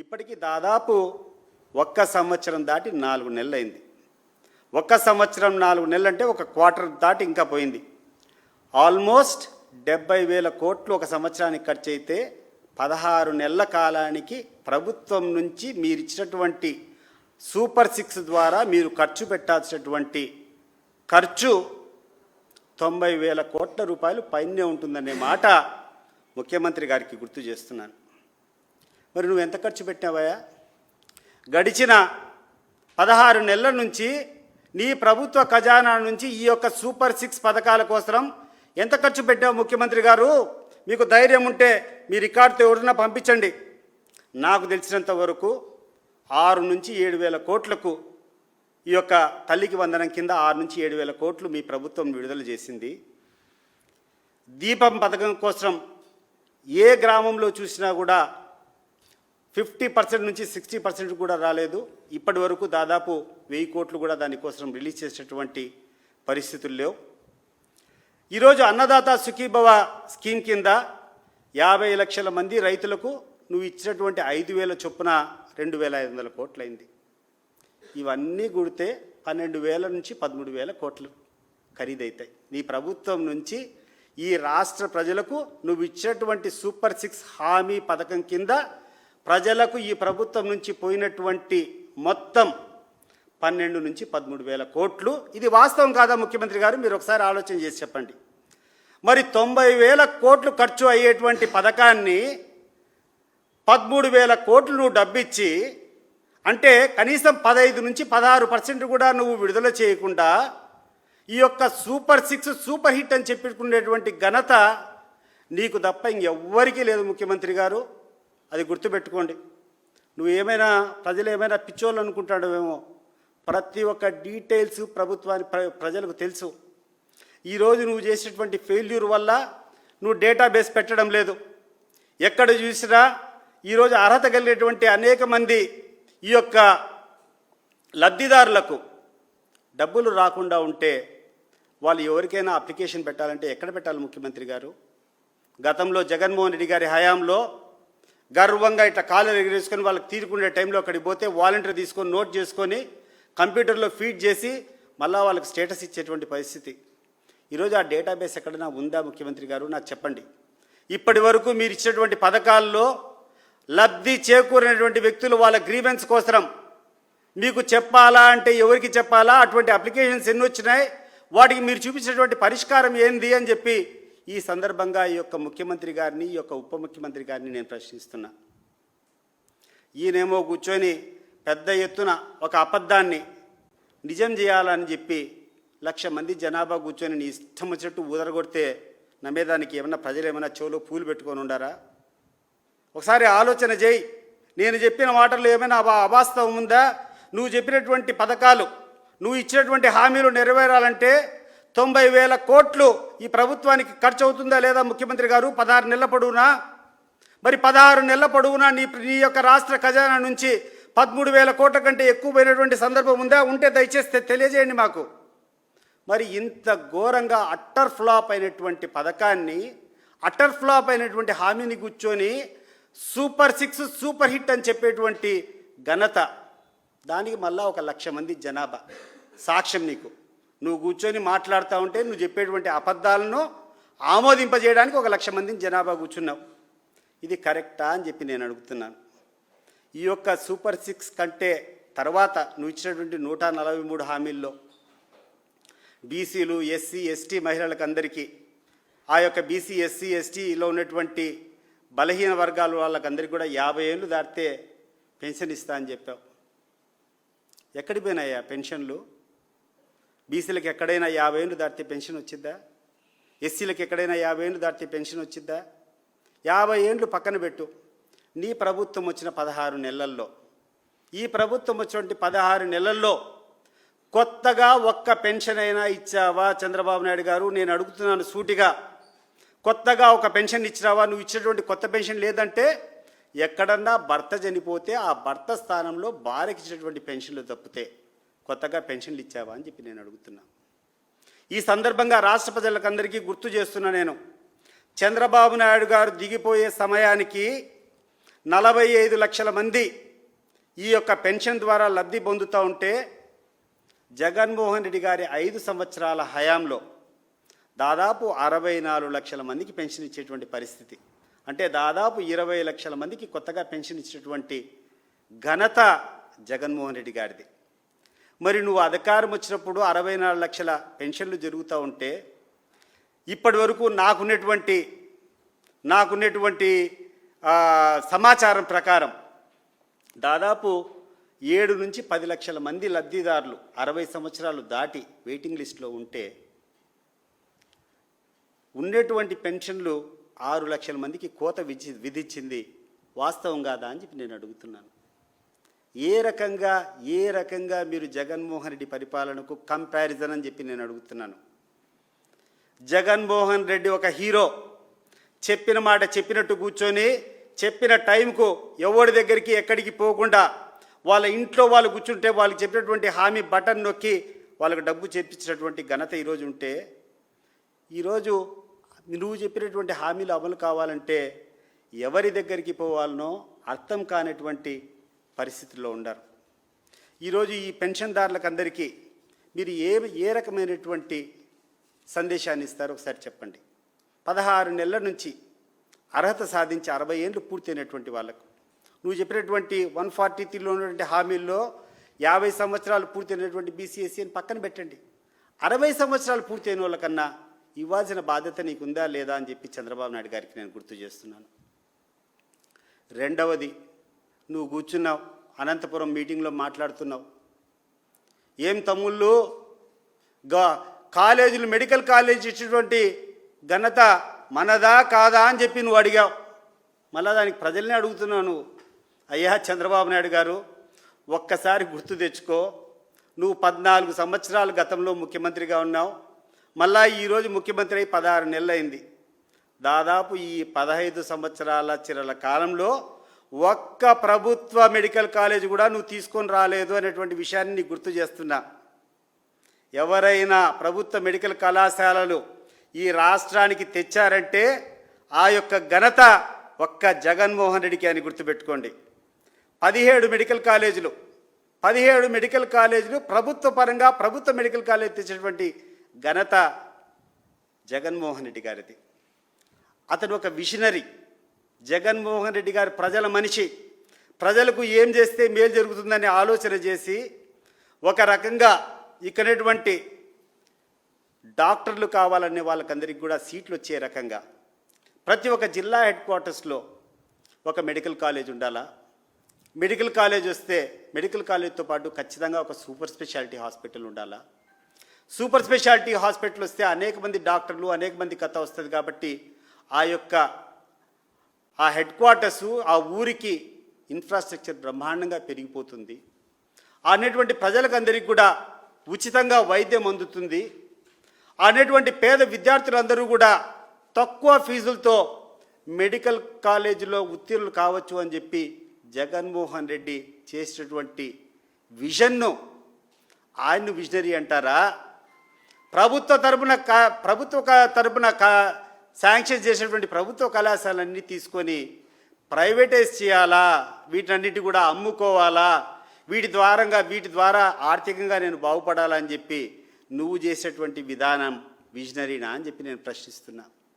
ఇప్పటికి దాదాపు 1 సంవత్సరం దాటి 4 నెలలైంది. 1 సంవత్సరం 4 నెలలు అంటే ఒక క్వార్టర్ దాటి ఇంకా పోయింది. ఆల్మోస్ట్ 70,000 కోట్లు ఒక సంవత్సరానికి ఖర్చు అయితే 16 నెలల కాలానికి ప్రభుత్వం నుంచి మీరు ఇచ్చినటువంటి సూపర్ 6 ద్వారా మీరు ఖర్చు పెట్టాల్సినటువంటి ఖర్చు 90,000 కోట్ల రూపాయలు పైనే ఉంటుందనే మాట ముఖ్యమంత్రి గారికి గుర్తు చేస్తున్నాను. మరి నువ్వు ఎంత ఖర్చు పెట్టావయ్యా? గడిచిన 16 నెలల నుంచి నీ ప్రభుత్వ ఖజానా నుంచి ఈ యొక్క సూపర్ 6 పథకాల కోసం ఎంత ఖర్చు పెట్టావు ముఖ్యమంత్రి గారు? మీకు ధైర్యం ఉంటే మీ రికార్డుతో ఎవరైనా పంపించండి. నాకు తెలిసినంత వరకు 6 నుంచి 7,000 కోట్లకు ఈ యొక్క తల్లికి వందనం కింద 6 నుంచి 7,000 కోట్లు మీ ప్రభుత్వం విడుదల చేసింది. దీపం పథకం కోసం ఏ గ్రామంలో చూసినా కూడా 50% నుంచి 60% కూడా రాలేదు. ఇప్పటి వరకు దాదాపు 1000 కోట్లు కూడా దానికోసం రిలీజ్ చేసేటువంటి పరిస్థితులు లేవు. ఈరోజు అన్నదాత సుఖీభవ స్కీమ్ కింద 50 లక్షల మంది రైతులకు నువ్వు ఇచ్చినటువంటి 5,000 చొప్పున 2,500 కోట్లయింది. ఇవన్నీ కూడితే 12,000 నుంచి 13,000 కోట్లు ఖరీదవుతాయి. నీ ప్రభుత్వం నుంచి ఈ రాష్ట్ర ప్రజలకు నువ్వు ఇచ్చినటువంటి సూపర్ 6 హామీ పథకం కింద ప్రజలకు ఈ ప్రభుత్వం నుంచి పోయినటువంటి మొత్తం 12 నుంచి 13,000 కోట్లు. ఇది వాస్తవం కాదా ముఖ్యమంత్రి గారు? మీరు ఒకసారి ఆలోచన చేసి చెప్పండి. మరి 90,000 కోట్లు ఖర్చు అయ్యేటువంటి పథకాన్ని 13,000 కోట్లు నువ్వు డబ్బిచ్చి, అంటే కనీసం 15 నుంచి 16% కూడా నువ్వు విడుదల చేయకుండా ఈ యొక్క సూపర్ 6 సూపర్ హిట్ అని చెప్పుకునేటువంటి ఘనత నీకు తప్ప ఇంకెవ్వరికీ లేదు ముఖ్యమంత్రి గారు. అది గుర్తుపెట్టుకోండి. నువ్వు ఏమైనా ప్రజలు ఏమైనా పిచ్చోళ్ళు అనుకుంటాడేమో. ప్రతి ఒక్క డీటెయిల్స్ ప్రజలకు తెలుసు. ఈరోజు నువ్వు చేసేటువంటి ఫెయిల్యూర్ వల్ల నువ్వు డేటాబేస్ పెట్టడం లేదు. ఎక్కడ చూసినా ఈరోజు అర్హత కలిగినటువంటి అనేక మంది ఈ యొక్క లబ్ధిదారులకు డబ్బులు రాకుండా ఉంటే వాళ్ళు ఎవరికైనా అప్లికేషన్ పెట్టాలంటే ఎక్కడ పెట్టాలి ముఖ్యమంత్రి గారు? గతంలో జగన్మోహన్ రెడ్డి గారి హయాంలో గర్వంగా ఇట్లా కాలర్ ఎగిరేసుకొని వాళ్ళకి తీరుకునే టైంలో అక్కడికి పోతే వాలంటీర్ తీసుకొని నోట్ చేసుకొని కంప్యూటర్లో ఫీడ్ చేసి మళ్ళీ వాళ్ళకి స్టేటస్ ఇచ్చేటువంటి పరిస్థితి. ఈరోజు ఆ డేటాబేస్ ఎక్కడైనా ఉందా ముఖ్యమంత్రి గారు? నాకు చెప్పండి. ఇప్పటి వరకు మీరు ఇచ్చినటువంటి పథకాల్లో లబ్ధి చేకూరినటువంటి వ్యక్తులు వాళ్ళ గ్రీవెన్స్ కోసం మీకు చెప్పాలా అంటే ఎవరికి చెప్పాలా? అటువంటి అప్లికేషన్స్ ఎన్ని వచ్చినాయి? వాటికి మీరు చూపించినటువంటి పరిష్కారం ఏంది అని చెప్పి ఈ సందర్భంగా ఈ యొక్క ముఖ్యమంత్రి గారిని, ఈ యొక్క ఉప ముఖ్యమంత్రి గారిని నేను ప్రశ్నిస్తున్నా. ఈయనేమో కూర్చొని పెద్ద ఎత్తున ఒక అబద్ధాన్ని నిజం చేయాలని చెప్పి 1,00,000 మంది జనాభా కూర్చొని నీ ఇష్టం వచ్చినట్టు ఊదరగొడితే నమ్మేదానికి ఏమన్నా ప్రజలు ఏమైనా చెవులో పూలు పెట్టుకొని ఉండారా? ఒకసారి ఆలోచన చేయి. నేను చెప్పిన మాటల్లో ఏమైనా అవాస్తవం ఉందా? నువ్వు చెప్పినటువంటి పథకాలు, నువ్వు ఇచ్చినటువంటి హామీలు నెరవేరాలంటే 90,000 కోట్లు ఈ ప్రభుత్వానికి ఖర్చు అవుతుందా లేదా ముఖ్యమంత్రి గారు 16 నెలల పొడవునా? మరి 16 నెలల పొడవునా నీ యొక్క రాష్ట్ర ఖజానా నుంచి 13,000 కోట్ల కంటే ఎక్కువ పోయినటువంటి సందర్భం ఉందా? ఉంటే దయచేసి తెలియజేయండి మాకు. మరి ఇంత ఘోరంగా అట్టర్ ఫ్లాప్ అయినటువంటి పథకాన్ని, అట్టర్ ఫ్లాప్ అయినటువంటి హామీని కూర్చొని సూపర్ 6 సూపర్ హిట్ అని చెప్పేటువంటి ఘనత, దానికి మళ్ళా 1,00,000 మంది జనాభా సాక్ష్యం. నీకు నువ్వు కూర్చొని మాట్లాడుతూ ఉంటే నువ్వు చెప్పేటువంటి అబద్ధాలను ఆమోదింపజేయడానికి 1,00,000 మందిని జనాభా కూర్చున్నావు. ఇది కరెక్టా అని చెప్పి నేను అడుగుతున్నాను. ఈ యొక్క సూపర్ 6 కంటే తర్వాత నువ్వు ఇచ్చినటువంటి 143 హామీల్లో బీసీలు, ఎస్సీ, ఎస్టీ మహిళలకు అందరికీ, ఆ యొక్క బీసీ, ఎస్సీ, ఎస్టీలో ఉన్నటువంటి బలహీన వర్గాల వాళ్ళకందరికీ కూడా 50 ఏళ్ళు దాటితే పెన్షన్ ఇస్తా అని చెప్పావు. ఎక్కడికి పోయినాయా పెన్షన్లు? బీసీలకు ఎక్కడైనా 50 ఏళ్ళు దాటితే పెన్షన్ వచ్చిద్దా? ఎస్సీలకు ఎక్కడైనా 50 ఏళ్ళు దాటితే పెన్షన్ వచ్చిద్దా? 50 ఏళ్ళు పక్కన పెట్టు. నీ ప్రభుత్వం వచ్చిన 16 నెలల్లో, ఈ ప్రభుత్వం వచ్చినటువంటి 16 నెలల్లో కొత్తగా ఒక్క పెన్షన్ అయినా ఇచ్చావా చంద్రబాబు నాయుడు గారు? నేను అడుగుతున్నాను సూటిగా. కొత్తగా ఒక పెన్షన్ ఇచ్చినావా? నువ్వు ఇచ్చినటువంటి కొత్త పెన్షన్ లేదంటే ఎక్కడన్నా భర్త చనిపోతే ఆ భర్త స్థానంలో భార్యకి ఇచ్చినటువంటి పెన్షన్లు తప్పితే కొత్తగా పెన్షన్లు ఇచ్చావా అని చెప్పి నేను అడుగుతున్నా. ఈ సందర్భంగా రాష్ట్ర ప్రజలకందరికీ గుర్తు చేస్తున్నా. నేను చంద్రబాబు నాయుడు గారు దిగిపోయే సమయానికి 45 లక్షల మంది ఈ యొక్క పెన్షన్ ద్వారా లబ్ధి పొందుతూ ఉంటే జగన్మోహన్ రెడ్డి గారి 5 సంవత్సరాల హయాంలో దాదాపు 64 లక్షల మందికి పెన్షన్ ఇచ్చేటువంటి పరిస్థితి. అంటే దాదాపు 20 లక్షల మందికి కొత్తగా పెన్షన్ ఇచ్చేటువంటి ఘనత జగన్మోహన్ రెడ్డి గారిది. మరి నువ్వు అధికారం వచ్చినప్పుడు 64 లక్షల పెన్షన్లు జరుగుతూ ఉంటే ఇప్పటి వరకు నాకున్నటువంటి సమాచారం ప్రకారం దాదాపు 7 నుంచి 10 లక్షల మంది లబ్ధిదారులు 60 సంవత్సరాలు దాటి వెయిటింగ్ లిస్టులో ఉంటే ఉండేటువంటి పెన్షన్లు 6 లక్షల మందికి కోత విధించింది వాస్తవం కాదా అని చెప్పి నేను అడుగుతున్నాను. ఏ రకంగా మీరు జగన్మోహన్ రెడ్డి పరిపాలనకు కంపారిజన్ అని చెప్పి నేను అడుగుతున్నాను. జగన్మోహన్ రెడ్డి ఒక హీరో, చెప్పిన మాట చెప్పినట్టు కూర్చొని చెప్పిన టైంకు ఎవరి దగ్గరికి ఎక్కడికి పోకుండా వాళ్ళ ఇంట్లో వాళ్ళు కూర్చుంటే వాళ్ళకి చెప్పినటువంటి హామీ బటన్ నొక్కి వాళ్ళకు డబ్బు చేర్పించినటువంటి ఘనత ఈరోజు ఉంటే, ఈరోజు నువ్వు చెప్పినటువంటి హామీలు అమలు కావాలంటే ఎవరి దగ్గరికి పోవాలనో అర్థం కానటువంటి పరిస్థితుల్లో ఉన్నారు. ఈరోజు ఈ పెన్షన్దారులకు అందరికీ మీరు ఏ రకమైనటువంటి సందేశాన్ని ఇస్తారో ఒకసారి చెప్పండి. 16 నెలల నుంచి అర్హత సాధించి 60 ఏళ్ళు పూర్తయినటువంటి వాళ్ళకు నువ్వు చెప్పినటువంటి 143లో ఉన్నటువంటి హామీల్లో 50 సంవత్సరాలు పూర్తయినటువంటి బీసీఎస్సీ అని పక్కన పెట్టండి. 60 సంవత్సరాలు పూర్తయిన వాళ్ళకన్నా ఇవ్వాల్సిన బాధ్యత నీకుందా లేదా అని చెప్పి చంద్రబాబు నాయుడు గారికి నేను గుర్తు చేస్తున్నాను. రెండవది, నువ్వు కూర్చున్నావు అనంతపురం మీటింగ్లో మాట్లాడుతున్నావు. ఏం తమ్ముళ్ళు కాలేజీలు మెడికల్ కాలేజ్ ఇచ్చినటువంటి ఘనత మనదా కాదా అని చెప్పి నువ్వు అడిగావు. మళ్ళా దానికి ప్రజల్ని అడుగుతున్నావు. అయ్యా చంద్రబాబు నాయుడు గారు, ఒక్కసారి గుర్తు తెచ్చుకో. నువ్వు 14 సంవత్సరాలు గతంలో ముఖ్యమంత్రిగా ఉన్నావు. మళ్ళా ఈరోజు ముఖ్యమంత్రి అయి 16 నెలలు అయింది. దాదాపు ఈ 15 సంవత్సరాల చిరల కాలంలో ఒక్క ప్రభుత్వ మెడికల్ కాలేజ్ కూడా నువ్వు తీసుకొని రాలేదు అనేటువంటి విషయాన్ని నీకు గుర్తు చేస్తున్నా. ఎవరైనా ప్రభుత్వ మెడికల్ కళాశాలలు ఈ రాష్ట్రానికి తెచ్చారంటే ఆ యొక్క ఘనత ఒక్క జగన్మోహన్ రెడ్డికి అని గుర్తుపెట్టుకోండి. 17 మెడికల్ కాలేజీలు ప్రభుత్వ పరంగా ప్రభుత్వ మెడికల్ కాలేజ్ తెచ్చినటువంటి ఘనత జగన్మోహన్ రెడ్డి గారిది. అతడు ఒక విజనరీ. జగన్మోహన్ రెడ్డి గారు ప్రజల మనిషి. ప్రజలకు ఏం చేస్తే మేలు జరుగుతుందని ఆలోచన చేసి ఒక రకంగా ఇక్కడటువంటి డాక్టర్లు కావాలనే వాళ్ళకందరికీ కూడా సీట్లు వచ్చే రకంగా ప్రతి ఒక్క జిల్లా హెడ్ క్వార్టర్స్లో ఒక మెడికల్ కాలేజ్ ఉండాలా. మెడికల్ కాలేజ్ వస్తే మెడికల్ కాలేజ్తో పాటు ఖచ్చితంగా ఒక సూపర్ స్పెషాలిటీ హాస్పిటల్ ఉండాలా. సూపర్ స్పెషాలిటీ హాస్పిటల్ వస్తే అనేక మంది డాక్టర్లు అనేక మంది కథ వస్తుంది కాబట్టి ఆ హెడ్ క్వార్టర్సు ఆ ఊరికి ఇన్ఫ్రాస్ట్రక్చర్ బ్రహ్మాండంగా పెరిగిపోతుంది. అనేటువంటి ప్రజలకందరికీ కూడా ఉచితంగా వైద్యం అందుతుంది. అనేటువంటి పేద విద్యార్థులందరూ కూడా తక్కువ ఫీజులతో మెడికల్ కాలేజీలో ఉత్తీర్ణులు కావచ్చు అని చెప్పి జగన్మోహన్ రెడ్డి చేసినటువంటి విజన్ను ఆయన్ను విజనరీ అంటారా? ప్రభుత్వ తరపున శాంక్షన్ చేసినటువంటి ప్రభుత్వ కళాశాలన్నీ తీసుకొని ప్రైవేటైజ్ చేయాలా, వీటన్నిటి కూడా అమ్ముకోవాలా, వీటి ద్వారా ఆర్థికంగా నేను బాగుపడాలని చెప్పి నువ్వు చేసేటువంటి విధానం విజనరీనా అని చెప్పి నేను ప్రశ్నిస్తున్నా.